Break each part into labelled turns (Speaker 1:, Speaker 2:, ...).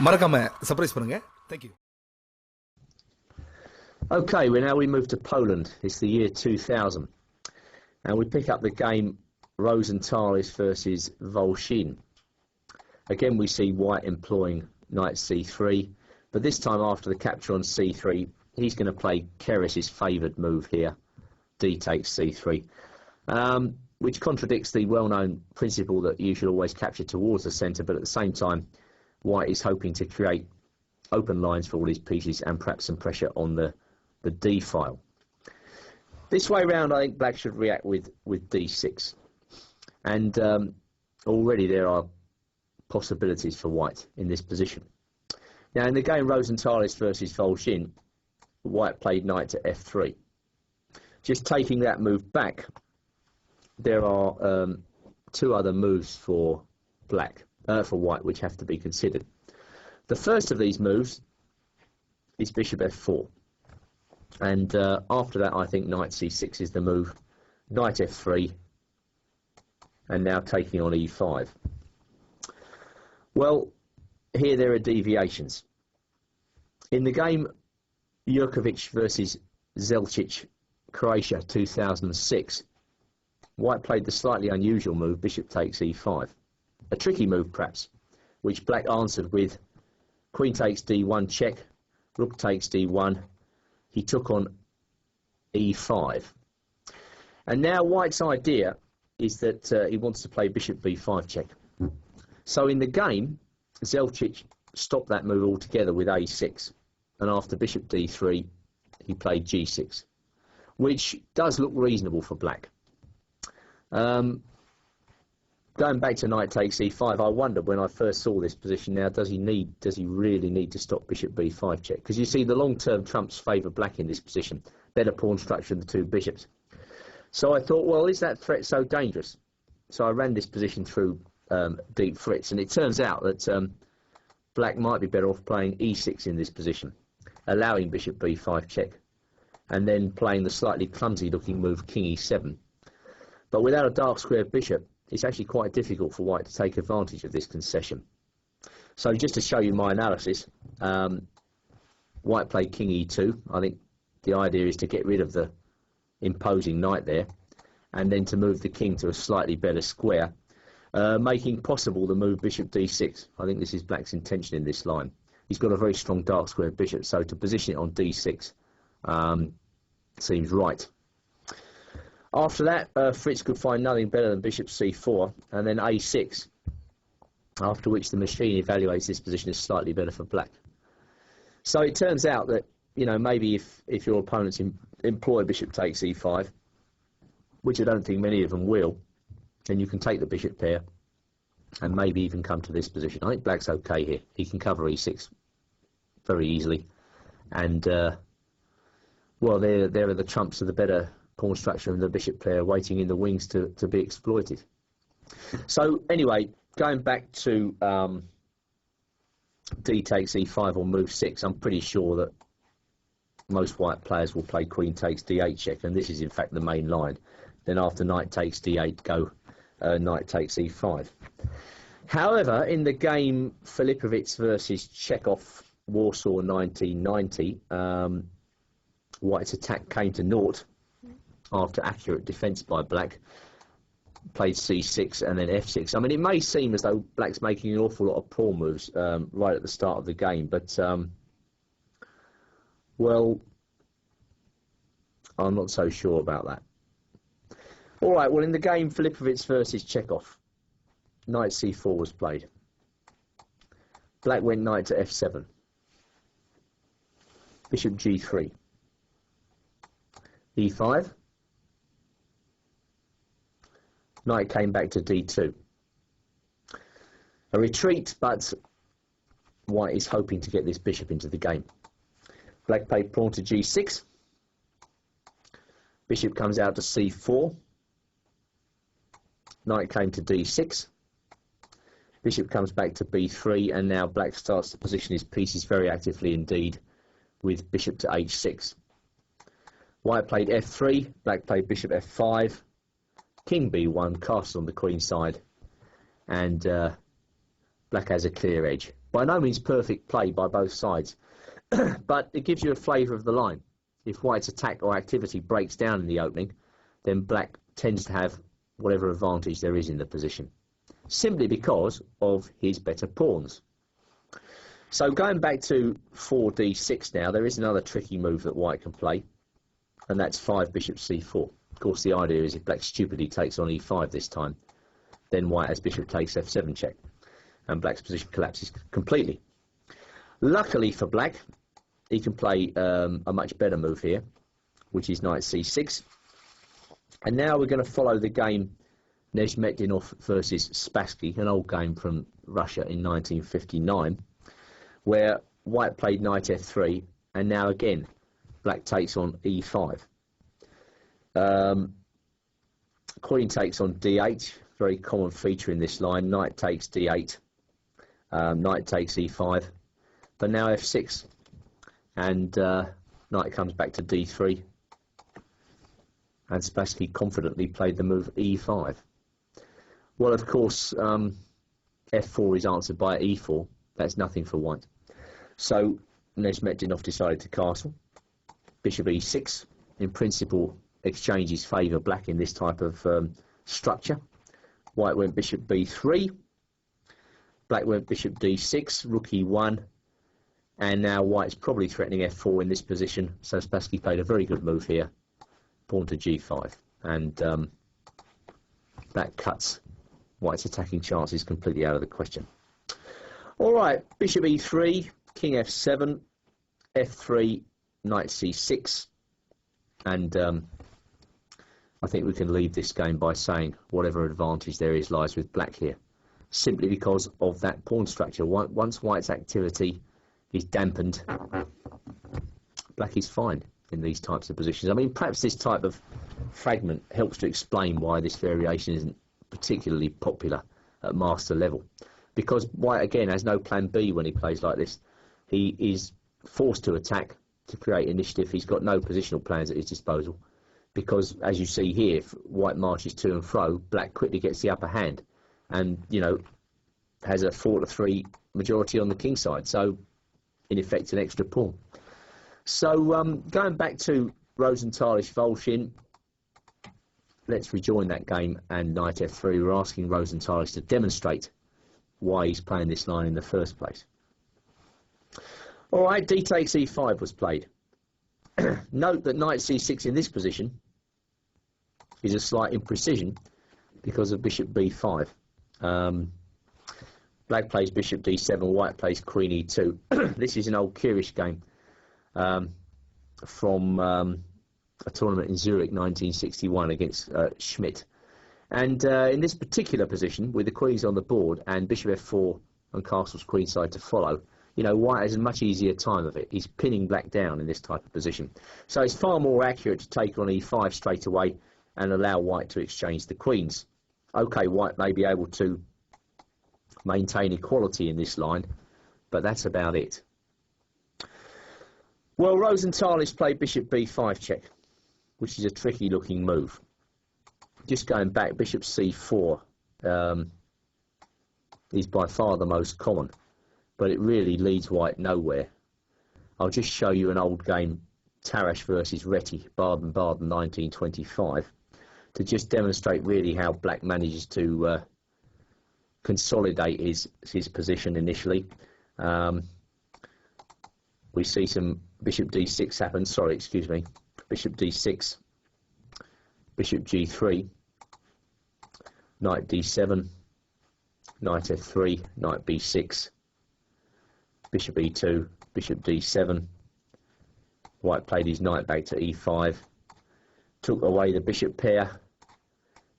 Speaker 1: மறக்காம சர்ப்ரைஸ் பண்ணுங்க. Thank you.
Speaker 2: Okay, well now we move to Poland. It's the year 2000. And we pick up the game Rosenthalis versus Wolszyn. Again, we see White employing knight c3, but this time after the capture on c3, he's going to play Keres's favoured move here, d takes c3, which contradicts the well-known principle that you should always capture towards the centre, but at the same time, White is hoping to create open lines for all his pieces and perhaps some pressure on the d file. This way round, I think Black should react with d6, and already there are possibilities for White in this position. Now, in the game Rosenthalis versus Wolszyn, White played knight to f3. Just taking that move back, there are two other moves for White which have to be considered. The first of these moves is bishop f4, and after that I think knight c6 is the move, knight f3, and now taking on e5. Well, here there are deviations. In the game Jurkovic versus Zelčić, Croatia 2006, White played the slightly unusual move, bishop takes e5. A tricky move perhaps, which Black answered with queen takes d1 check, rook takes d1, he took on e5. And now White's idea is that he wants to play bishop b5 check. So in the game, Zelčić stopped that move altogether with a6, and after bishop d3, he played g6, which does look reasonable for Black. Going back to knight takes e5, I wondered when I first saw this position now, does he really need to stop bishop b5 check? Because you see the long-term trumps favour Black in this position, better pawn structure of the two bishops. So I thought, well, is that threat so dangerous? So I ran this position through deep frits, and it turns out that Black might be better off playing e6 in this position, allowing bishop b5 check, and then playing the slightly clumsy-looking move king e7. But without a dark square bishop, it's actually quite difficult for White to take advantage of this concession. So just to show you my analysis, White played king e2. I think the idea is to get rid of the imposing knight there, and then to move the king to a slightly better square, making possible the move bishop d6. I think this is Black's intention in this line. He's got a very strong dark square bishop, so to position it on d6 seems right. After that, Fritz could find nothing better than bishop c4, and then a6, after which the machine evaluates this position as slightly better for Black. So it turns out that, you know, maybe if your opponents employ bishop takes e5, which I don't think many of them will, then you can take the bishop pair and maybe even come to this position. I think Black's okay here. He can cover e6 very easily, and well, there are the trumps of the better pawn structure and the bishop pair waiting in the wings to be exploited. So anyway, going back to d takes e5 or move 6, I'm pretty sure that most White players will play queen takes d8 check, and this is in fact the main line. Then after knight takes d8, go knight takes e5. However, in the game Filipovic versus Chekhov, Warsaw 1990, White's attack came to naught after accurate defence by Black. Played c6 and then f6. I mean, it may seem as though Black's making an awful lot of pawn moves right at the start of the game, but well, I'm not so sure about that. Alright, well, in the game Filipovic versus Chekhov, knight c4 was played. Black went knight to f7. Bishop g3. e5. Knight came back to d2. A retreat, but White is hoping to get this bishop into the game. Black played pawn to g6. Bishop comes out to c4. Knight came to d6. Bishop comes back to b3, and now Black starts to position his pieces very actively indeed with bishop to h6. White played f3, Black played bishop f5, king b1, castle on the queen side, and Black has a clear edge. By no means perfect play by both sides, but it gives you a flavour of the line. If white's attack or activity breaks down in the opening, then black tends to have whatever advantage there is in the position, simply because of his better pawns. So going back to 4d6 now, there is another tricky move that white can play, and that's 5 bishop c4. Of course, the idea is if black stupidly takes on e5 this time, then white has bishop takes f7 check, and black's position collapses completely. Luckily for black, he can play a much better move here, which is knight c6. And now we're going to follow the game Nezmetdinov versus Spassky, an old game from Russia in 1959, where white played knight f3, and now again black takes on e5. Queen takes on d8, very common feature in this line. Knight takes d8, knight takes e5, but now f6, and knight comes back to d3, and Spassky confidently played the move e5. Well, of course, f4 is answered by e4. That's nothing for white. So Nezmetdinov decided to castle. Bishop e6, in principle, exchanges favour black in this type of structure. White went bishop b3, black went bishop d6, rook e1, and now white's probably threatening f4 in this position, so Spassky played a very good move here, pawn to g5, and that cuts white's attacking chances completely out of the question. Alright, bishop e3, king f7, f3, knight c6, and I think we can leave this game by saying whatever advantage there is lies with black here, simply because of that pawn structure. Once white's activity is dampened, black is fine in these types of positions. I mean, perhaps this type of fragment helps to explain why this variation isn't particularly popular at master level, because white again has no plan B when he plays like this. He is forced to attack to create initiative. He's got no positional plans at his disposal, because as you see here, if white marches to and fro, black quickly gets the upper hand and, you know, has a 4-3 majority on the king side, so in effect an extra pawn. So going back to Rosenthalis Volshin, let's rejoin that game and knight f3. We're asking Rosenthalis to demonstrate why he's playing this line in the first place. Alright, d takes e5 was played. Note that knight c6 in this position is a slight imprecision because of bishop b5. Black plays bishop d7, white plays queen e2. This is an old curious game from a tournament in Zurich 1961 against Schmidt. And in this particular position, with the queens on the board and bishop f4 and castle's queenside to follow, you know, white has a much easier time of it. He's pinning black down in this type of position. So it's far more accurate to take on e5 straight away and allow white to exchange the queens. Okay, white may be able to maintain equality in this line, but that's about it. Well, Rosenthalis played bishop b5 check, which is a tricky looking move. Just going back, bishop c4 is by far the most common, but it really leads white nowhere. I'll just show you an old game, Tarash versus Reti, Baden-Baden 1925, to just demonstrate really how black manages to consolidate his position initially. We see some bishop d6 happen, bishop d6, bishop g3, knight d7, knight f3, knight b6, bishop e2, bishop d7. White played his knight back to e5, took away the bishop pair,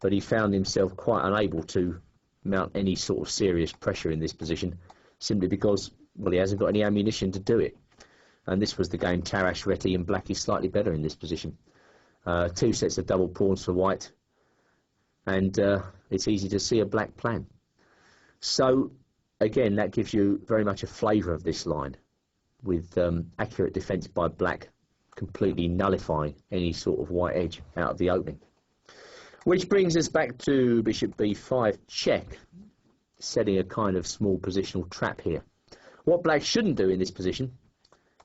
Speaker 2: but he found himself quite unable to mount any sort of serious pressure in this position, simply because, well, he hasn't got any ammunition to do it. And this was the game Tarash Reti, and black is slightly better in this position. Two sets of double pawns for white, and it's easy to see a black plan. So again, that gives you very much a flavour of this line, with accurate defence by black completely nullifying any sort of white edge out of the opening. Which brings us back to bishop b5 check, setting a kind of small positional trap here. What black shouldn't do in this position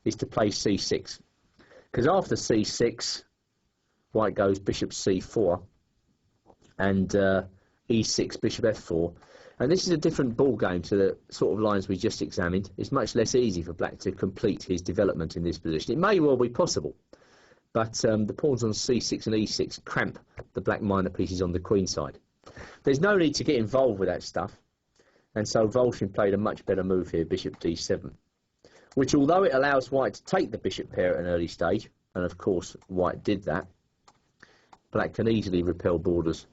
Speaker 2: is to play c6, because after c6, white goes bishop c4 and e6, bishop f4. And this is a different ball game to the sort of lines we just examined. It's much less easy for black to complete his development in this position. It may well be possible, but the pawns on c6 and e6 cramp the black minor pieces on the queen side. There's no need to get involved with that stuff, and so Volshin played a much better move here, bishop d7, which, although it allows white to take the bishop pair at an early stage, and of course white did that, black can easily repel borders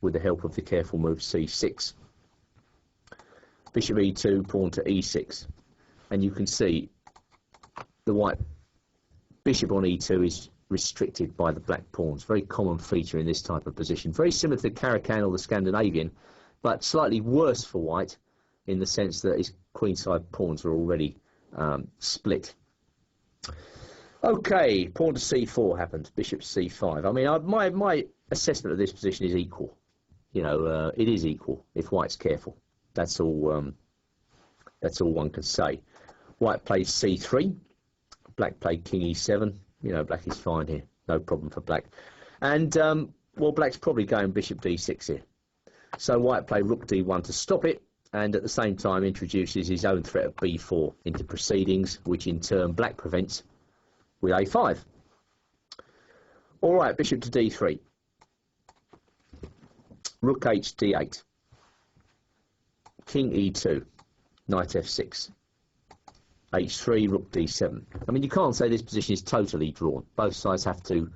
Speaker 2: with the help of the careful move c6. Bishop e2, pawn to e6, and you can see the white bishop on e2 is restricted by the black pawns. Very common feature in this type of position. Very similar to the Caracan or the Scandinavian, but slightly worse for white in the sense that his queenside pawns are already split. Okay, pawn to c4 happened, bishop c5. I mean, my assessment of this position is equal. You know, it is equal if white's careful. That's all one can say. White plays c3. Black played king e7. You know, black is fine here. No problem for black. And, well, black's probably going bishop d6 here. So white played rook d1 to stop it, and at the same time introduces his own threat of b4 into proceedings, which in turn black prevents with a5. All right, bishop to d3. Rook h d8. King e2, knight f6, h3, rook d7. I mean, you can't say this position is totally drawn. Both sides have to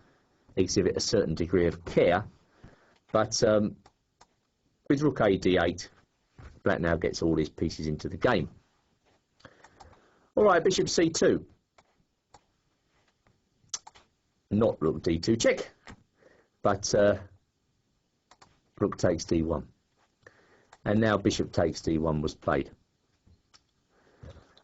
Speaker 2: exhibit a certain degree of care, but with rook a d8, black now gets all his pieces into the game. All right, bishop c2. Not rook d2 check, but rook takes d1. And now bishop takes d1 was played.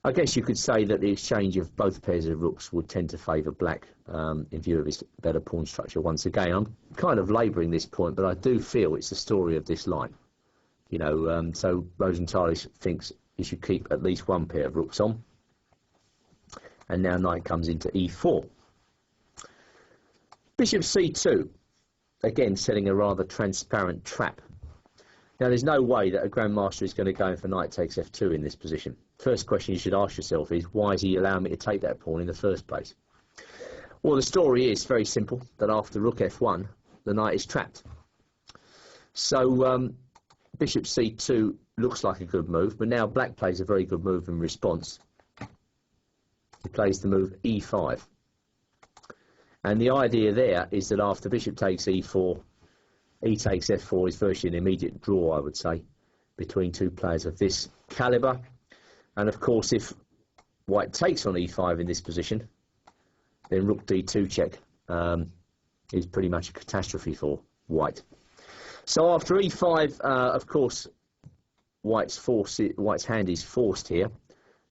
Speaker 2: I guess you could say that the exchange of both pairs of rooks would tend to favour black in view of his better pawn structure once again. I'm kind of labouring this point, but I do feel it's the story of this line. You know, so Rosenthaler thinks he should keep at least one pair of rooks on. And now knight comes into e4. Bishop c2, again setting a rather transparent trap. Now, there's no way that a grandmaster is going to go in for knight takes f2 in this position. First question you should ask yourself is, why is he allowing me to take that pawn in the first place? Well, the story is very simple, that after rook f1, the knight is trapped. So, bishop c2 looks like a good move, but now black plays a very good move in response. He plays the move e5. And the idea there is that after bishop takes e4, e takes f4 is virtually an immediate draw, I would say, between two players of this calibre. And of course, if white takes on e5 in this position, then rook d2 check is pretty much a catastrophe for white. So after e5, of course, white's hand is forced here,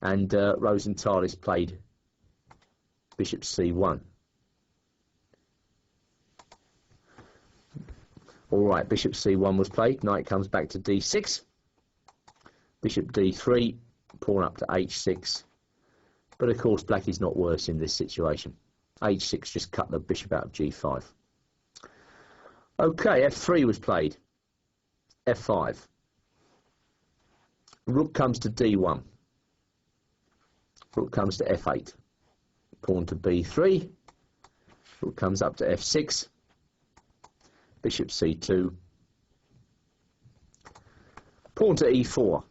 Speaker 2: and Rosenthal has played bishop c1. All right, bishop c1 was played. Knight comes back to d6. Bishop d3, pawn up to h6. But of course, black is not worse in this situation. h6 just cut the bishop out of g5. Okay, f3 was played. f5. Rook comes to d1. Rook comes to f8. Pawn to b3. Rook comes up to f6. Bishop c2. Pawn to e4.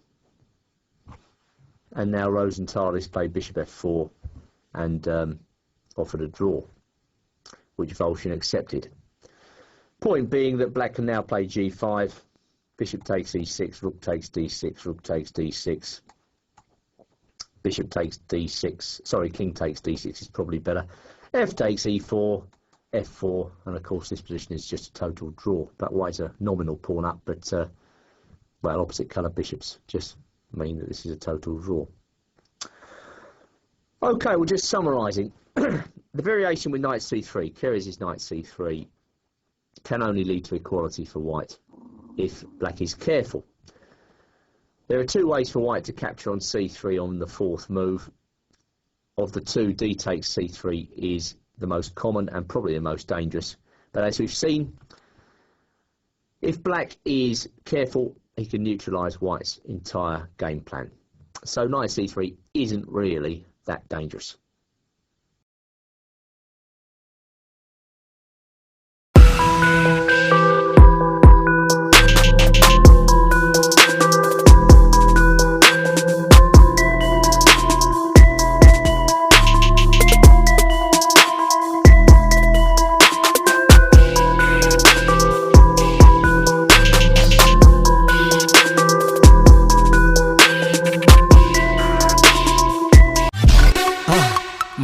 Speaker 2: And now Rosenthal has played bishop f4 and offered a draw, which Volshin accepted. Point being that black can now play g5. Bishop takes e6, rook takes d6, rook takes d6. Bishop takes d6. Sorry, king takes d6 is probably better. F takes e4. f4, and of course this position is just a total draw. Black white's a nominal pawn up, but well, opposite colour bishops just mean that this is a total draw. Okay, well, just summarising, the variation with knight c3, carries his knight c3, can only lead to equality for white if black is careful. There are two ways for white to capture on c3 on the fourth move. Of the two, d takes c3 is the most common and probably the most dangerous. But as we've seen, if black is careful, he can neutralise white's entire game plan. So knight c3 isn't really that dangerous.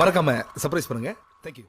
Speaker 1: மறக்காம surprise பண்ணுங்க. Thank you.